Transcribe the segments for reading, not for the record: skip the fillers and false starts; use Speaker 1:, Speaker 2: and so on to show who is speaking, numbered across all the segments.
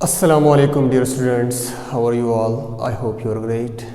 Speaker 1: Assalamu alaikum dear students, how are you all? I hope you are great.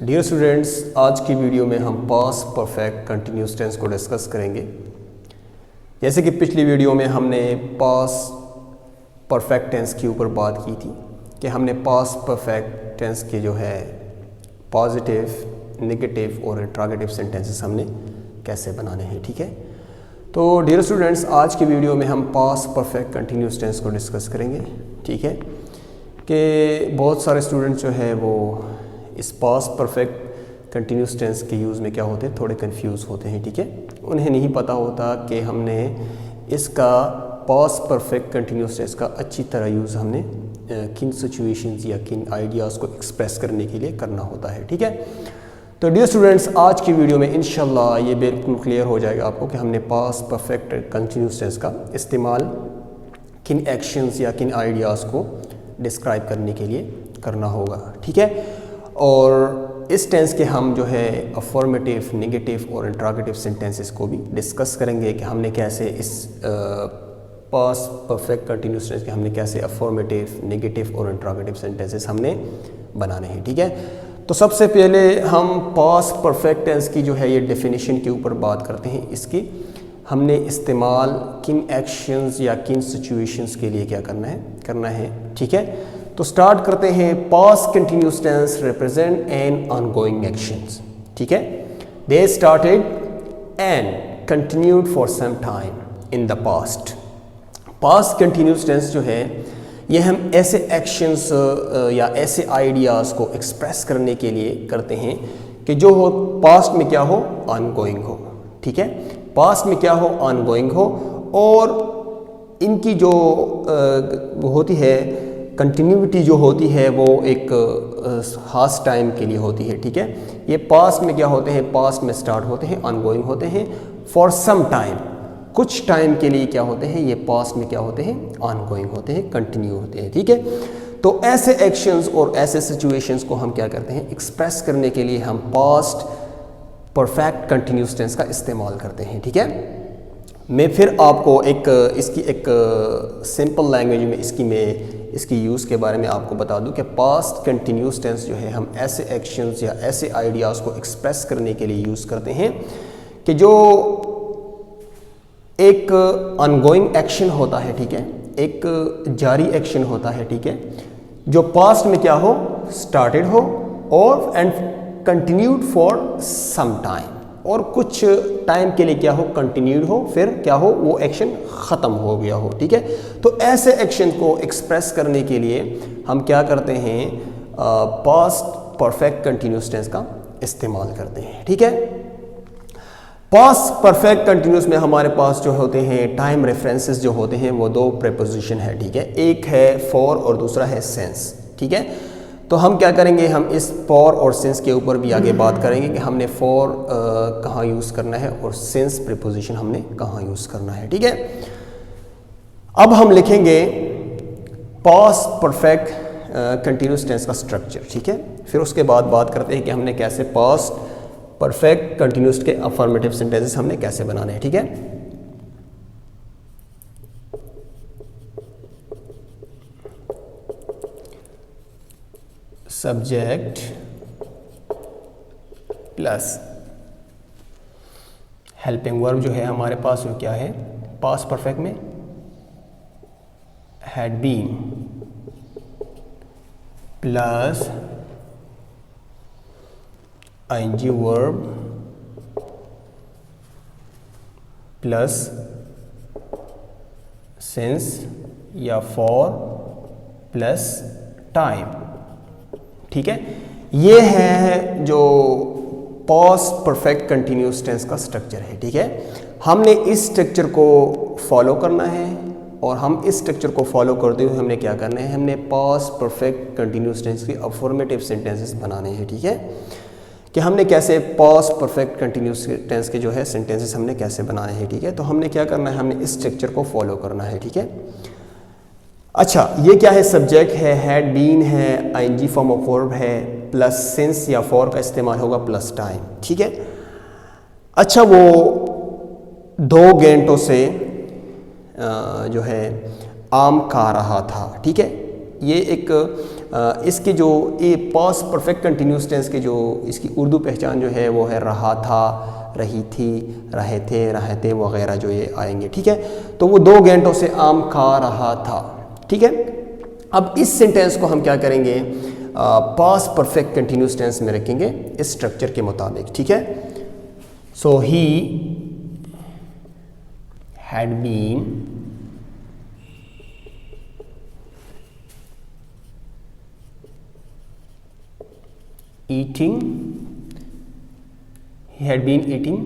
Speaker 1: Dear students, आज की video में हम past perfect continuous tense को discuss करेंगे। जैसे कि पिछली वीडियो में हमने पास्ट परफेक्ट टेंस के ऊपर बात की थी कि हमने पास्ट परफेक्ट टेंस के जो है पॉजिटिव, नेगेटिव और इंट्रोगेटिव सेंटेंसेस हमने कैसे बनाने हैं, ठीक है। तो डियर स्टूडेंट्स, आज की वीडियो में हम पास्ट परफेक्ट कंटिन्यूस टेंस को डिस्कस करेंगे, ठीक है। कि बहुत सारे स्टूडेंट्स जो है वो इस पास्ट परफेक्ट कंटिन्यूस टेंस के यूज़ में क्या होते हैं, थोड़े कंफ्यूज होते हैं, ठीक है। उन्हें नहीं पता होता कि हमने इसका पास्ट परफेक्ट कंटिन्यूस टेंस का अच्छी तरह यूज़ हमने किन सिचुएशंस या किन आइडियाज़ को एक्सप्रेस करने के लिए करना होता है, ठीक है। तो डियर स्टूडेंट्स, आज की वीडियो में इंशाल्लाह ये बिल्कुल क्लियर हो जाएगा आपको कि हमने पास्ट परफेक्ट कंटिन्यूस टेंस का इस्तेमाल किन एक्शंस या किन आइडियाज़ को डिस्क्राइब करने के लिए करना होगा, ठीक है। और इस टेंस के हम जो है अफर्मेटिव, नेगेटिव और इंट्रोगेटिव सेंटेंसेस को भी डिस्कस करेंगे कि हमने कैसे इस पास्ट परफेक्ट कंटिन्यूस टेंस के हमने कैसे अफर्मेटिव, नेगेटिव और इंट्रोगेटिव सेंटेंसेस हमने बनाने हैं, ठीक है। तो सबसे पहले हम पास्ट परफेक्ट टेंस की जो है ये डेफिनेशन के ऊपर बात करते हैं। इसकी हमने इस्तेमाल किन एक्शंस या किन सिचुएशंस के लिए क्या करना है, ठीक है। तो स्टार्ट करते हैं। Past continuous tense represent an ongoing actions, ठीक है। They started and continued for some time in the past. Past continuous tense जो है ये हम ऐसे एक्शंस या ऐसे आइडियाज़ को एक्सप्रेस करने के लिए करते हैं कि जो हो पास्ट में क्या हो, ऑनगोइंग हो, ठीक है। पास्ट में क्या हो, ऑनगोइंग हो, और इनकी जो वो होती है कंटिन्यूटी जो होती है वो एक खास टाइम के लिए होती है, ठीक है। ये पास्ट में क्या होते हैं, पास्ट में स्टार्ट होते हैं, ऑनगोइंग होते हैं, फॉर सम टाइम, कुछ टाइम के लिए क्या होते हैं, ये पास्ट में क्या होते हैं, ऑनगोइंग होते हैं, कंटिन्यू होते हैं, ठीक है। तो ऐसे एक्शंस और ऐसे सिचुएशंस को हम क्या करते हैं, एक्सप्रेस करने के लिए हम पास्ट परफेक्ट कंटिन्यूस टेंस का इस्तेमाल करते हैं, ठीक है। मैं फिर आपको इसकी एक सिंपल लैंग्वेज में इसकी यूज़ के बारे में आपको बता दूं कि पास्ट कंटिन्यूस टेंस जो है हम ऐसे एक्शंस या ऐसे आइडियाज़ को एक्सप्रेस करने के लिए यूज़ करते हैं कि जो एक ऑनगोइंग एक्शन होता है, ठीक है, एक जारी एक्शन होता है, ठीक है, जो पास्ट में क्या हो, स्टार्टेड हो और and continued for some time, और कुछ टाइम के लिए क्या हो, कंटिन्यूड हो, फिर क्या हो, वो एक्शन ख़त्म हो गया हो, ठीक है। तो ऐसे एक्शन को एक्सप्रेस करने के लिए हम क्या करते हैं, पास्ट परफेक्ट कंटिन्यूस टेंस का इस्तेमाल करते हैं, ठीक है। पास्ट परफेक्ट कंटिन्यूस में हमारे पास जो होते हैं टाइम रेफरेंसेस जो होते हैं वो दो प्रीपोजिशन है, ठीक है। एक है फॉर और दूसरा है सिंस, ठीक है। तो हम क्या करेंगे, हम इस फॉर और सिंस के ऊपर भी आगे बात करेंगे कि हमने फॉर कहाँ यूज़ करना है और सिंस प्रीपोजिशन हमने कहाँ यूज़ करना है, ठीक है। अब हम लिखेंगे पास्ट परफेक्ट कंटिन्यूस टेंस का स्ट्रक्चर, ठीक है। फिर उसके बाद बात करते हैं कि हमने कैसे पास्ट परफेक्ट कंटिन्यूस के अफर्मेटिव सेंटेंसेस हमने कैसे बनाने हैं, ठीक है। सब्जेक्ट प्लस हेल्पिंग वर्ब जो है हमारे पास वो क्या है, पास्ट परफेक्ट में had been plus ING verb plus since या फॉर प्लस टाइम, ठीक है। ये है जो पास्ट परफेक्ट कंटिन्यूस टेंस का स्ट्रक्चर है, ठीक है। हमने इस स्ट्रक्चर को फॉलो करना है और हम इस स्ट्रक्चर को फॉलो करते हुए हमने क्या करना है, हमने पास्ट परफेक्ट कंटिन्यूस टेंस के अफर्मेटिव सेंटेंसेस बनाने हैं, ठीक है। कि हमने कैसे पास्ट परफेक्ट कंटिन्यूस टेंस के जो है सेंटेंसेस हमने कैसे बनाए हैं, ठीक है। तो हमने क्या करना है, हमने इस स्ट्रक्चर को फॉलो करना है, ठीक है। अच्छा, ये क्या है, सब्जेक्ट है, हैड बीन है, आईएनजी फॉर्म ऑफ वर्ब है, प्लस सिंस या फॉर का इस्तेमाल होगा, प्लस टाइम, ठीक है। अच्छा, वो 2 घंटों से जो है आम खा रहा था, ठीक है। ये एक इसके जो ये पास्ट परफेक्ट कंटिन्यूस टेंस के जो इसकी उर्दू पहचान जो है वो है रहा था, रही थी, रहे थे, रहते वगैरह जो ये आएंगे। ठीक है, तो वो 2 घंटों से आम खा रहा था। ठीक है, अब इस सेंटेंस को हम क्या करेंगे, पास्ट परफेक्ट कंटिन्यूस टेंस में रखेंगे इस स्ट्रक्चर के मुताबिक। ठीक है, so he had been eating, he had been eating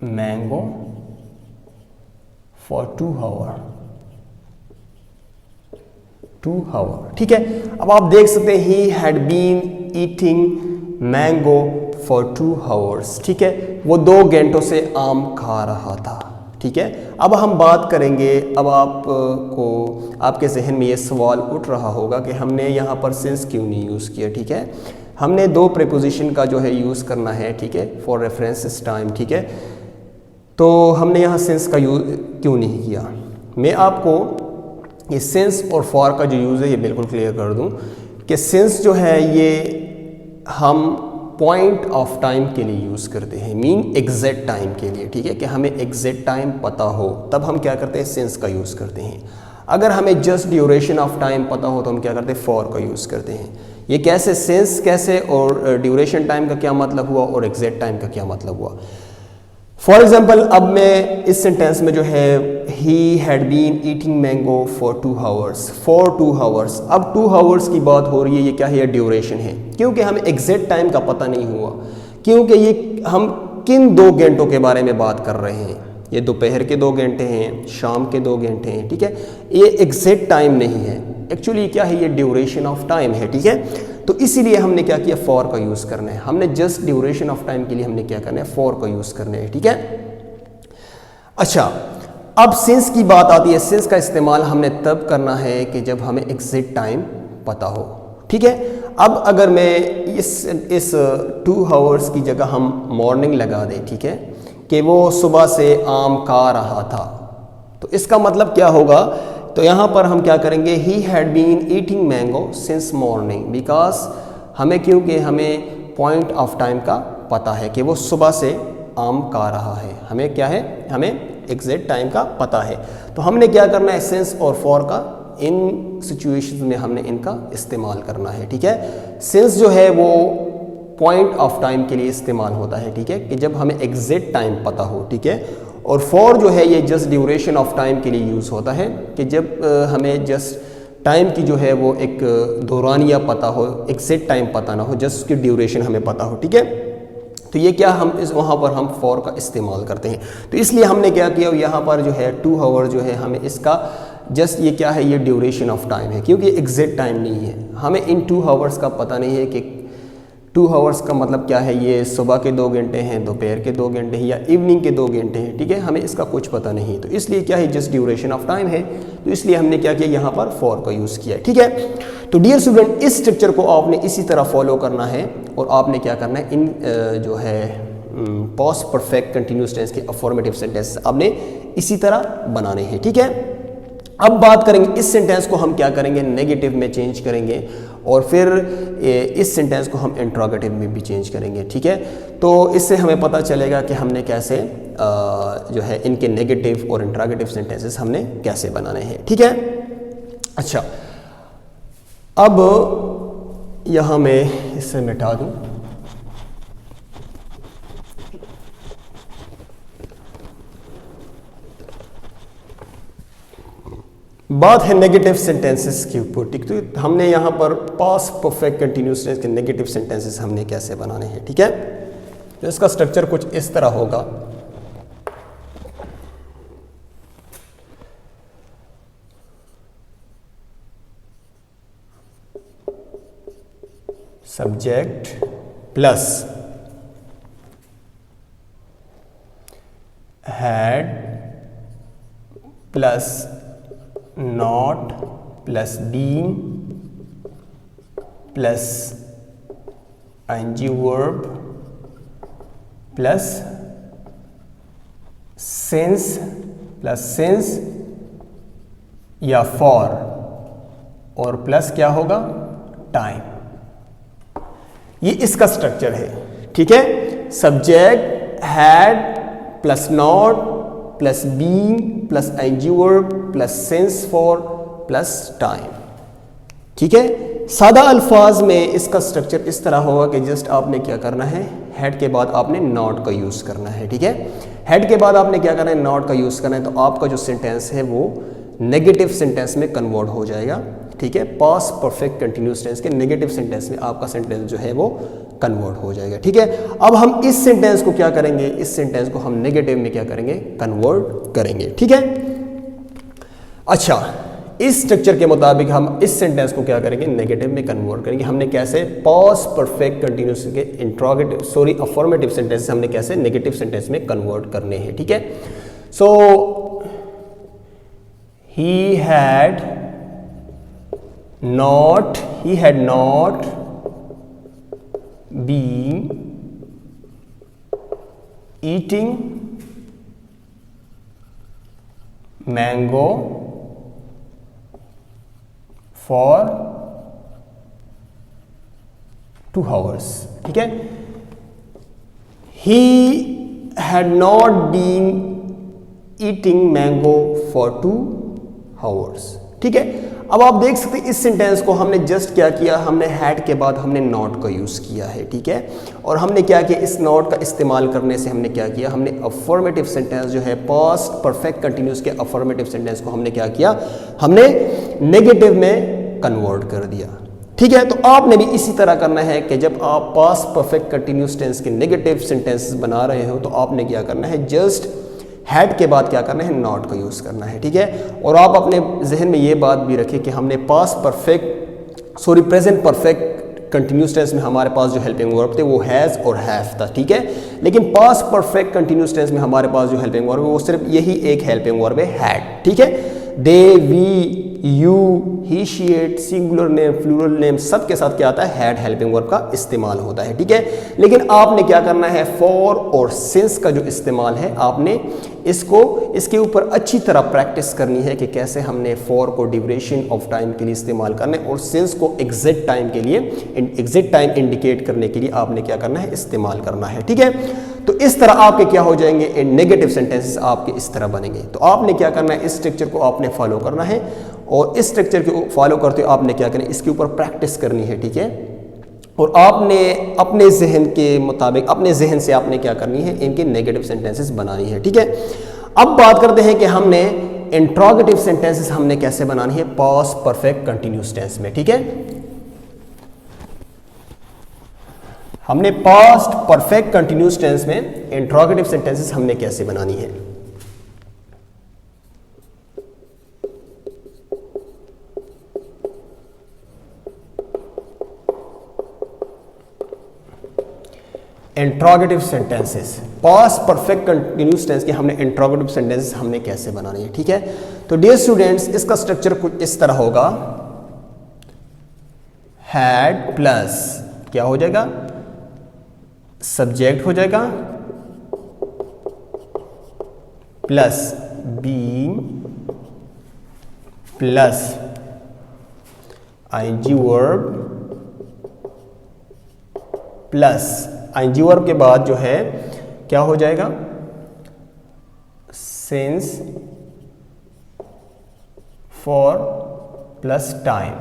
Speaker 1: mango for 2 hours। 2 hours। ठीक है, अब आप देख सकते हैं he had been eating mango for 2 hours। ठीक है, वो 2 घंटों से आम खा रहा था। ठीक है, अब हम बात करेंगे, अब आपको आपके जहन में ये सवाल उठ रहा होगा कि हमने यहाँ पर सिंस क्यों नहीं यूज़ किया। ठीक है, हमने 2 प्रीपोजिशन का जो है यूज़ करना है। ठीक है, फॉर रेफरेंस टाइम। ठीक है, तो हमने यहाँ सिंस का यूज़ क्यों नहीं किया। मैं आपको ये सिंस और फॉर का जो यूज़ है ये बिल्कुल क्लियर कर दूँ कि सिंस जो है ये हम पॉइंट ऑफ टाइम के लिए यूज़ करते हैं, मीन एग्जैक्ट टाइम के लिए। ठीक है, कि हमें एग्जैक्ट टाइम पता हो तब हम क्या करते हैं, सिंस का यूज़ करते हैं। अगर हमें जस्ट ड्यूरेशन ऑफ टाइम पता हो तो हम क्या करते हैं, फॉर का यूज़ करते हैं। ये कैसे, सिंस कैसे और ड्यूरेशन टाइम का क्या मतलब हुआ और एग्जैक्ट टाइम का क्या मतलब हुआ। फॉर एग्जाम्पल, अब मैं इस सेंटेंस में जो है he had been eating mango for 2 hours, for 2 hours। अब 2 hours की बात हो रही है, ये क्या है, ये ड्यूरेशन है, क्योंकि हमें एग्जैक्ट टाइम का पता नहीं हुआ, क्योंकि ये हम किन 2 घंटों के बारे में बात कर रहे हैं। ये दोपहर के 2 घंटे हैं, शाम के 2 घंटे हैं। ठीक है, ये एग्जैक्ट टाइम नहीं है, एक्चुअली क्या है, ये ड्यूरेशन ऑफ टाइम है। ठीक है, तो इसीलिए हमने क्या किया, फॉर का यूज़ करना है। हमने जस्ट ड्यूरेशन ऑफ टाइम के लिए हमने क्या करना है, फॉर का यूज़ करना है। ठीक है, अच्छा, अब सिंस की बात आती है। सिंस का इस्तेमाल हमने तब करना है कि जब हमें एग्जैक्ट टाइम पता हो। ठीक है, अब अगर मैं इस 2 hours की जगह हम मॉर्निंग लगा दें, ठीक है, कि वो सुबह से आम खा रहा था, तो इसका मतलब क्या होगा, तो यहाँ पर हम क्या करेंगे, he had been eating mango since morning, because हमें, क्योंकि हमें पॉइंट ऑफ टाइम का पता है कि वो सुबह से आम खा रहा है। हमें क्या है, हमें एग्जैक्ट टाइम का पता है। तो हमने क्या करना है, सिंस और फॉर का इन सिचुएशंस में हमने इनका इस्तेमाल करना है। ठीक है, सिंस जो है वो पॉइंट ऑफ टाइम के लिए इस्तेमाल होता है। ठीक है, कि जब हमें एग्जैक्ट टाइम पता हो। ठीक है, और फॉर जो है ये जस्ट ड्यूरेशन ऑफ टाइम के लिए यूज़ होता है, कि जब हमें जस्ट टाइम की जो है वो एक दौरानिया पता हो, एग्जैक्ट टाइम पता ना हो, जस्ट उसकी ड्यूरेशन हमें पता हो। ठीक है, तो ये क्या हम इस वहाँ पर हम फॉर का इस्तेमाल करते हैं। तो इसलिए हमने क्या किया, यहाँ पर जो है 2 hours जो है हमें इसका जस्ट ये क्या है, ये ड्यूरेशन ऑफ टाइम है, क्योंकि एग्जैक्ट टाइम नहीं है। हमें इन 2 hours का पता नहीं है कि 2 hours का मतलब क्या है, ये सुबह के 2 घंटे हैं, दोपहर के 2 घंटे हैं, या इवनिंग के 2 घंटे हैं। ठीक है, हमें इसका कुछ पता नहीं, तो इसलिए क्या है, जस्ट ड्यूरेशन ऑफ टाइम है, तो इसलिए हमने क्या किया, यहाँ पर फॉर का यूज़ किया है। ठीक है, तो डियर स्टूडेंट, इस स्ट्रक्चर को आपने इसी तरह फॉलो करना है, और आपने क्या करना है, इन जो है पास्ट परफेक्ट कंटिन्यूस टेंस के अफर्मेटिव सेंटेंस आपने इसी तरह बनाने हैं। ठीक है, अब बात करेंगे इस सेंटेंस को हम क्या करेंगे, नेगेटिव में चेंज करेंगे, और फिर इस सेंटेंस को हम इंट्रोगेटिव में भी चेंज करेंगे। ठीक है, तो इससे हमें पता चलेगा कि हमने कैसे जो है इनके नेगेटिव और इंट्रोगेटिव सेंटेंसेस हमने कैसे बनाने हैं। ठीक है, अच्छा, अब यहाँ मैं इसे मिटा दूँ। बात है नेगेटिव सेंटेंसेस के ऊपर। ठीक, तो हमने यहाँ पर पास्ट परफेक्ट कंटिन्यूस टेंस के नेगेटिव सेंटेंसेस हमने कैसे बनाने हैं। ठीक है, तो इसका स्ट्रक्चर कुछ इस तरह होगा। Subject plus had plus not plus being plus ing verb plus since या फॉर और प्लस क्या होगा टाइम। ये इसका स्ट्रक्चर है, ठीक है। Subject had plus not plus being plus ING verb plus since for plus time, ठीक है। सादा अल्फाज में इसका स्ट्रक्चर इस तरह होगा कि जस्ट आपने क्या करना है, हेड के बाद आपने नॉट का यूज करना है, ठीक है। हेड के बाद आपने क्या करना है, नॉट का यूज करना है, तो आपका जो सेंटेंस है वो नेगेटिव सेंटेंस में कन्वर्ट हो जाएगा, ठीक है। पास्ट परफेक्ट कंटिन्यूअस टेंस के नेगेटिव सेंटेंस में आपका सेंटेंस जो है वो कन्वर्ट हो जाएगा, ठीक है। अब हम इस सेंटेंस को क्या करेंगे, इस सेंटेंस को हम नेगेटिव में क्या करेंगे, कन्वर्ट करेंगे, ठीक है। अच्छा, इस स्ट्रक्चर के मुताबिक हम इस सेंटेंस को क्या करेंगे, नेगेटिव में कन्वर्ट करेंगे। हमने कैसे, पास्ट परफेक्ट कंटिन्यूअस के अफर्मेटिव सेंटेंस हमने कैसे नेगेटिव सेंटेंस में कन्वर्ट करने हैं, ठीक है। सो he had not been eating mango for 2 hours, ठीक है। He had not been eating mango for 2 hours, ठीक है। अब आप देख सकते हैं इस सेंटेंस को हमने जस्ट क्या किया, हमने हैड के बाद हमने नॉट का यूज किया है, ठीक है। और हमने क्या किया, इस नॉट का इस्तेमाल करने से हमने क्या किया, हमने अफर्मेटिव सेंटेंस जो है पास्ट परफेक्ट कंटिन्यूअस के अफर्मेटिव सेंटेंस को हमने क्या किया, हमने नेगेटिव में कन्वर्ट कर दिया, ठीक है। तो आपने भी इसी तरह करना है कि जब आप पास्ट परफेक्ट कंटिन्यूअस टेंस के नेगेटिव सेंटेंसेस बना रहे हो तो आपने क्या करना है, जस्ट हैड के बाद क्या करना है, नॉट का यूज करना है, ठीक है। और आप अपने जहन में ये बात भी रखें कि हमने प्रेजेंट परफेक्ट कंटिन्यूअस टेंस में हमारे पास जो हेल्पिंग वर्ब थे वो हैज और हैव था, ठीक है। लेकिन पास्ट परफेक्ट कंटिन्यूअस टेंस में हमारे पास जो हेल्पिंग वर्ब है वो सिर्फ यही एक हेल्पिंग वर्ब है, हैड, ठीक है। They, we, you, he, she, it, singular name, plural name सब के साथ क्या आता है, हैड हेल्पिंग वर्ब का इस्तेमाल होता है, ठीक है। लेकिन आपने क्या करना है, फॉर और सिंस का जो इस्तेमाल है आपने इसके ऊपर अच्छी तरह प्रैक्टिस करनी है कि कैसे हमने फॉर को ड्यूरेशन ऑफ टाइम के लिए इस्तेमाल करना है और सिंस को एग्जैक्ट टाइम के लिए, एग्जैक्ट टाइम इंडिकेट करने के लिए आपने क्या करना है, इस्तेमाल करना है, ठीक है। तो इस तरह आपके क्या हो जाएंगे, नेगेटिव सेंटेंसेस आपके इस तरह बनेंगे। तो आपने क्या करना है, इस स्ट्रक्चर को आपने फॉलो करना है और इस स्ट्रक्चर को फॉलो करते हुए आपने क्या करना है, इसके ऊपर प्रैक्टिस करनी है, ठीक है। और आपने अपने जहन के मुताबिक, अपने जहन से आपने क्या करनी है, इनके नेगेटिव सेंटेंसेस बनानी है, ठीक है। अब बात करते हैं कि हमने इंट्रोगेटिव सेंटेंसेस हमने कैसे बनानी है पास्ट परफेक्ट कंटिन्यूअस टेंस में, ठीक है। हमने पास्ट परफेक्ट कंटिन्यूअस टेंस में इंट्रोगेटिव सेंटेंसेस हमने कैसे बनानी है। Interrogative sentences past perfect continuous tense के हमने इंट्रोगेटिव सेंटेंसेस हमने कैसे बनाने हैं, ठीक है। तो डियर स्टूडेंट्स, इसका स्ट्रक्चर कुछ इस तरह होगा, हैड प्लस क्या हो जाएगा, सब्जेक्ट हो जाएगा plus being plus ING verb plus ING verb के बाद जो है क्या हो जाएगा, सिंस फॉर प्लस टाइम।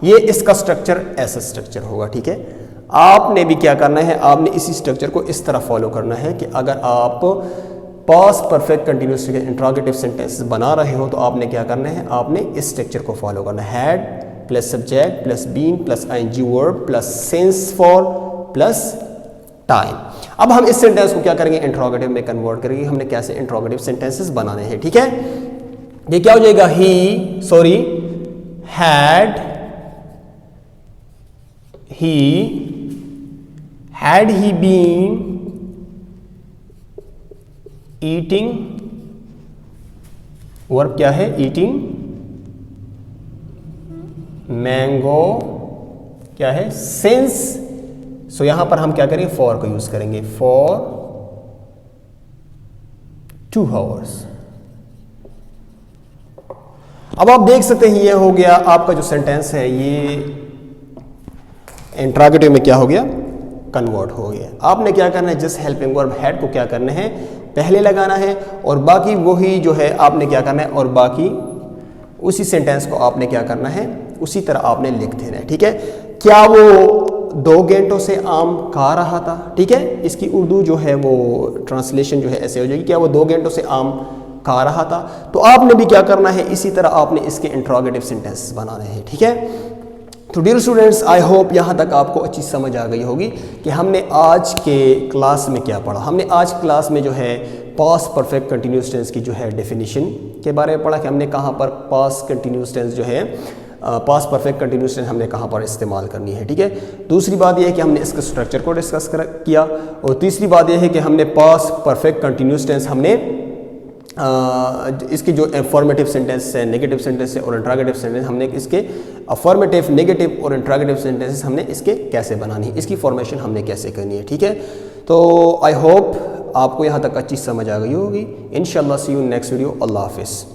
Speaker 1: ये इसका स्ट्रक्चर ऐसा स्ट्रक्चर होगा, ठीक है। आपने भी क्या करना है, आपने इसी स्ट्रक्चर को इस तरह फॉलो करना है कि अगर आप past perfect continuous interrogative sentences बना रहे हो तो आपने क्या करना है, आपने इस स्ट्रक्चर को फॉलो करना है, had plus subject plus been plus ING verb plus since for plus time. अब हम इस सेंटेंस को क्या करेंगे, इंट्रोगेटिव में कन्वर्ट करेंगे। हमने कैसे इंट्रोगेटिव सेंटेंसेस बनाने हैं, ठीक है। ये क्या हो जाएगा, had he been eating, verb क्या है, eating mango क्या है, since, सो यहां पर हम क्या करेंगे, फॉर का यूज करेंगे, फॉर 2 hours। अब आप देख सकते हैं ये हो गया आपका जो सेंटेंस है, ये इंट्रोगेटिव में क्या हो गया, कन्वर्ट हो गया। आपने क्या करना है, जस्ट हेल्पिंग वर्ब हैड को क्या करना है, पहले लगाना है, और बाकी वही जो है आपने क्या करना है, और बाकी उसी सेंटेंस को आपने क्या करना है, उसी तरह आपने लिख देना है। ठीक है, क्या वो 2 घंटों से आम खा रहा था। ठीक है, इसकी उर्दू जो है वो ट्रांसलेशन जो है ऐसे हो जाएगी, क्या वो 2 घंटों से आम खा रहा था। तो आपने भी क्या करना है, इसी तरह आपने इसके इंट्रोगेटिव सेंटेंस बनाने हैं। ठीक है, तो डियर स्टूडेंट्स, आई होप यहाँ तक आपको अच्छी समझ आ गई होगी कि हमने आज के क्लास में क्या पढ़ा। हमने आज क्लास में जो है पास्ट परफेक्ट कंटिन्यूस टेंस की जो है डेफिनेशन के बारे में पढ़ा कि हमने कहाँ पर पास्ट कंटिन्यूस टेंस जो है पास्ट परफेक्ट कंटिन्यूस टेंस हमने कहाँ पर इस्तेमाल करनी है। ठीक है, दूसरी बात यह है कि हमने इसके स्ट्रक्चर को डिस्कस किया, और तीसरी बात यह है कि हमने पास्ट परफेक्ट कंटिन्यूस टेंस हमने इसके जो अफर्मेटिव सेंटेंस है, नेगेटिव सेंटेंस है और इंट्रोगेटिव सेंटेंस, हमने इसके अफर्मेटिव, नेगेटिव और इंट्रोगेटिव सेंटेंसेस हमने इसके कैसे बनानी है, इसकी फॉर्मेशन हमने कैसे करनी है। ठीक है, तो आई होप आपको यहाँ तक अच्छी समझ आ गई होगी। इंशाल्लाह सी यू नेक्स्ट वीडियो। अल्लाह हाफिज़।